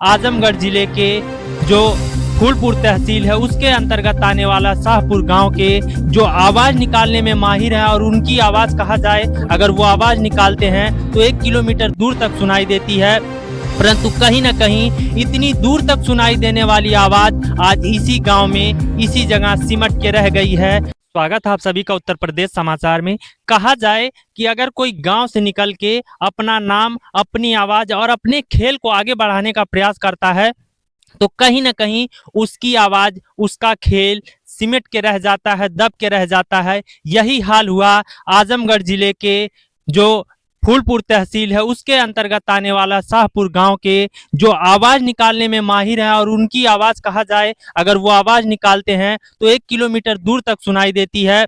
आजमगढ़ जिले के जो फूलपुर तहसील है उसके अंतर्गत आने वाला शाहपुर गांव के जो आवाज निकालने में माहिर है और उनकी आवाज कहा जाए अगर वो आवाज निकालते हैं तो 1 किलोमीटर दूर तक सुनाई देती है। परंतु कहीं न कहीं इतनी दूर तक सुनाई देने वाली आवाज आज इसी गांव में इसी जगह सिमट के रह गई है। स्वागत है आप सभी का उत्तर प्रदेश समाचार में। कहा जाए कि अगर कोई गांव से निकल के अपना नाम, अपनी आवाज और अपने खेल को आगे बढ़ाने का प्रयास करता है तो कहीं न कहीं उसकी आवाज, उसका खेल सिमट के रह जाता है, दब के रह जाता है। यही हाल हुआ आजमगढ़ जिले के जो फूलपुर तहसील है उसके अंतर्गत आने वाला शाहपुर गांव के जो आवाज निकालने में माहिर है और उनकी आवाज कहा जाए अगर वो आवाज निकालते हैं तो 1 किलोमीटर दूर तक सुनाई देती है।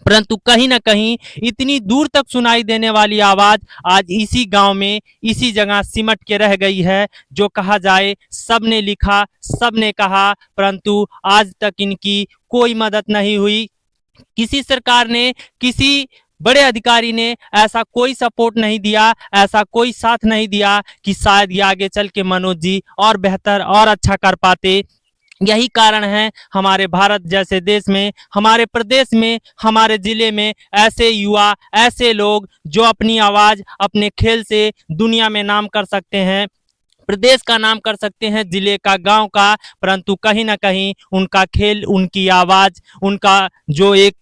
परंतु कहीं न कहीं इतनी दूर तक सुनाई देने वाली आवाज आज इसी गांव में इसी जगह सिमट के रह गई है। जो कहा जाए सबने लिखा, सबने कहा, परंतु आज तक इनकी कोई मदद नहीं हुई। किसी सरकार ने, किसी बड़े अधिकारी ने ऐसा कोई सपोर्ट नहीं दिया, ऐसा कोई साथ नहीं दिया कि शायद ये आगे चल के मनोज जी और बेहतर और अच्छा कर पाते। यही कारण है हमारे भारत जैसे देश में, हमारे प्रदेश में, हमारे जिले में ऐसे युवा, ऐसे लोग जो अपनी आवाज, अपने खेल से दुनिया में नाम कर सकते हैं, प्रदेश का नाम कर सकते हैं, जिले का, गांव का, परंतु कहीं ना कहीं उनका खेल, उनकी आवाज, उनका जो एक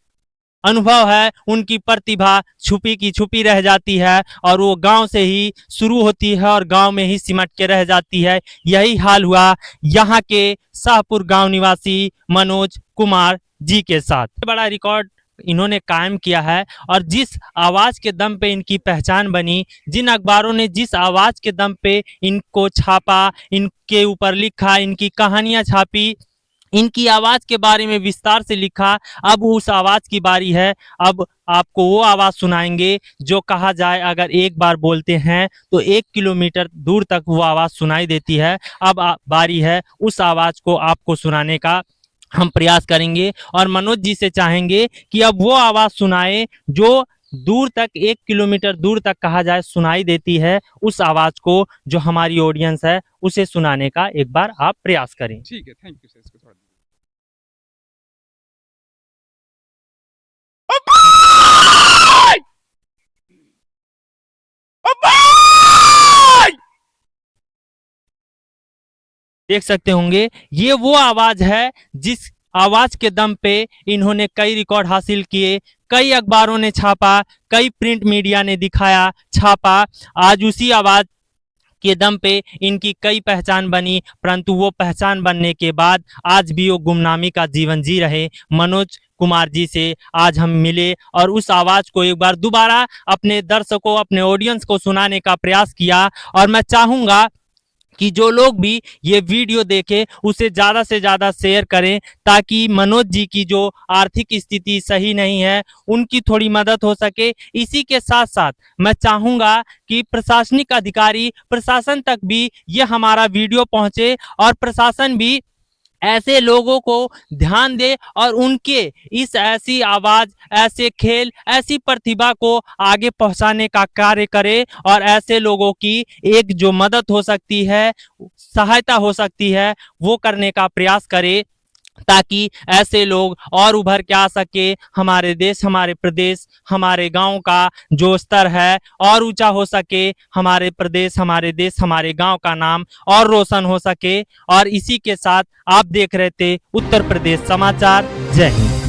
अनुभव है, उनकी प्रतिभा छुपी की छुपी रह जाती है और वो गांव से ही शुरू होती है और गांव में ही सिमट के रह जाती है। यही हाल हुआ यहाँ के शाहपुर गांव निवासी मनोज कुमार जी के साथ। बड़ा रिकॉर्ड इन्होंने कायम किया है और जिस आवाज के दम पे इनकी पहचान बनी, जिन अखबारों ने जिस आवाज के दम पे इनको छापा, इनके ऊपर लिखा, इनकी कहानियां छापी, इनकी आवाज के बारे में विस्तार से लिखा, अब उस आवाज की बारी है। अब आपको वो आवाज सुनाएंगे जो कहा जाए अगर एक बार बोलते हैं तो 1 किलोमीटर दूर तक वो आवाज सुनाई देती है। अब बारी है उस आवाज को आपको सुनाने का। हम प्रयास करेंगे और मनोज जी से चाहेंगे कि अब वो आवाज सुनाए जो दूर तक 1 किलोमीटर दूर तक कहा जाए सुनाई देती है। उस आवाज को जो हमारी ऑडियंस है उसे सुनाने का एक बार आप प्रयास करें। ठीक है, थैंक यू सर। इसको थोड़ा देख सकते होंगे ये वो आवाज है जिस आवाज के दम पे इन्होंने कई रिकॉर्ड हासिल किए, कई अखबारों ने छापा, कई प्रिंट मीडिया ने दिखाया, छापा। आज उसी आवाज के दम पे इनकी कई पहचान बनी, परंतु वो पहचान बनने के बाद आज भी वो गुमनामी का जीवन जी रहे। मनोज कुमार जी से आज हम मिले और उस आवाज को एक बार दोबारा अपने दर्शकों, अपने ऑडियंस को सुनाने का प्रयास किया। और मैं चाहूंगा कि जो लोग भी ये वीडियो देखें उसे ज़्यादा से ज़्यादा शेयर करें ताकि मनोज जी की जो आर्थिक स्थिति सही नहीं है उनकी थोड़ी मदद हो सके। इसी के साथ साथ मैं चाहूँगा कि प्रशासनिक अधिकारी, प्रशासन तक भी ये हमारा वीडियो पहुँचे और प्रशासन भी ऐसे लोगों को ध्यान दे और उनके इस ऐसी आवाज, ऐसे खेल, ऐसी प्रतिभा को आगे पहुंचाने का कार्य करे और ऐसे लोगों की एक जो मदद हो सकती है, सहायता हो सकती है, वो करने का प्रयास करे ताकि ऐसे लोग और उभर के आ सके। हमारे देश, हमारे प्रदेश, हमारे गांव का जो स्तर है और ऊंचा हो सके, हमारे प्रदेश, हमारे देश, हमारे गांव का नाम और रोशन हो सके। और इसी के साथ आप देख रहे थे उत्तर प्रदेश समाचार। जय हिंद।